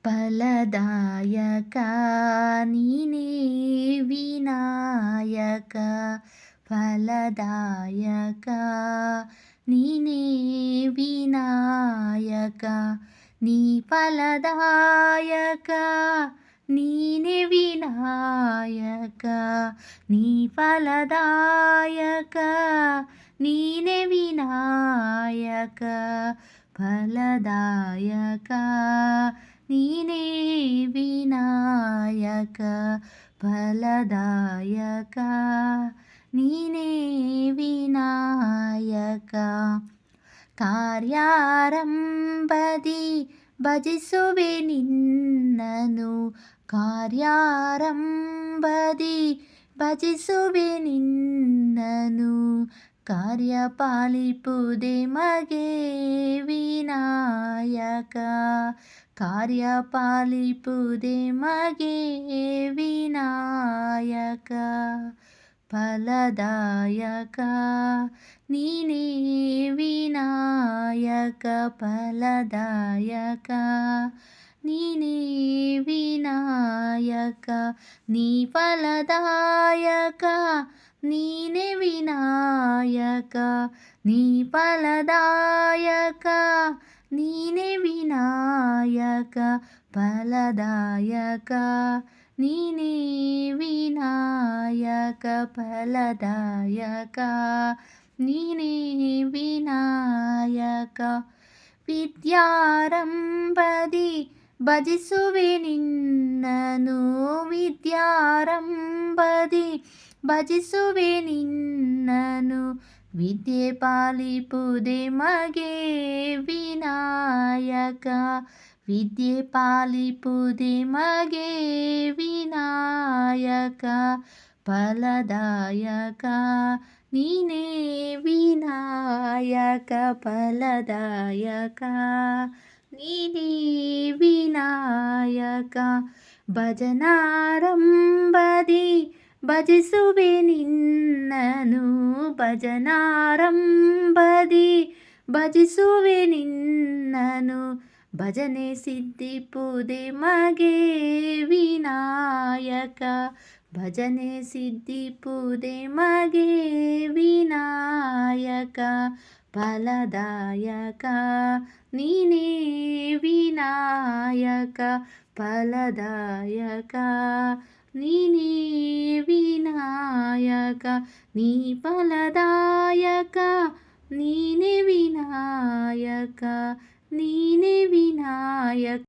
ಫಲದಾಯಕ ನೀನೇ ವಿನಾಯಕ ಫಲದಾಯಕ ನೀನೇ ವಿನಾಯಕ ನೀ ಫಲದಾಯಕ ನೀನೇ ವಿನಾಯಕ ನೀ ಫಲದಾಯಕ ನೀನೇ ವಿನಾಯಕ ಫಲದಾಯಕ ನೀನೇ ವಿನಾಯಕ ಫಲದಾಯಕ ನೀನೇ ವಿನಾಯಕ ಕಾರ್ಯಾರಂಭದಿ ಭಜಿಸುವೆ ನಿನ್ನನು ಕಾರ್ಯಾರಂಭದಿ ಭಜಿಸುವೆ ನಿನ್ನನು ಕಾರ್ಯಪಾಲಿಪುದೆ ಮಗೆ ವಿನಾಯಕ ಕಾರ್ಯಪಾಲಿಪುದೆ ಮಗೆ ವಿನಾಯಕ ಫಲದಾಯಕ ನೀನೇ ವಿನಾಯಕ ಫಲದಾಯಕ ನೀನೇ ವಿನಾಯಕ ನೀ ಫಲದಾಯಕ ನೀನೇ ವಿನಾಯಕ ನೀ ಫಲದಾಯಕ ನೀನೇ ವಿನಾಯಕ ಫಲದಾಯಕ ನೀನೇ ವಿನಾಯಕ ಫಲದಾಯಕ ನೀನೇ ವಿನಾಯಕ ವಿದ್ಯಾರಂಭದಿ ಭಜಿಸುವೆ ನಿನ್ನನು ವಿದ್ಯಾರಂಭದಿ ಭಜಿಸುವೆ ನಿನ್ನನು ವಿದ್ಯೆ ಪಾಲಿಪುದೆ ಮಗೆ ವಿನಾಯಕ ವಿದ್ಯೆ ಪಾಲಿಪುದೆ ಮಗೆ ವಿನಾಯಕ ಫಲದಾಯಕ ನೀನೇ ವಿನಾಯಕ ಫಲದಾಯಕ ನೀನೇ ವಿನಾಯಕ ಭಜನಾರಂಭದಿ ಭಜಿಸುವೆ ನಿನ್ನನು ಭಜನಾರಂಭದಿ ಭಜಿಸುವೆ ನಿನ್ನನು ಭಜನೆ ಸಿದ್ಧಿಪುದೆ ಮಗೆ ವಿನಾಯಕ ಭಜನೆ ಸಿದ್ಧಿಪುದೆ ಮಗೆ ವಿನಾಯಕ ಫಲದಾಯಕ ನೀನೇ ವಿನಾಯಕ ಫಲದಾಯಕ ನೀನೇ ವಿನಾಯಕ ನೀ ಫಲದಾಯಕ ನೀನೇ ವಿನಾಯಕ ನೀನೇ ವಿನಾಯಕ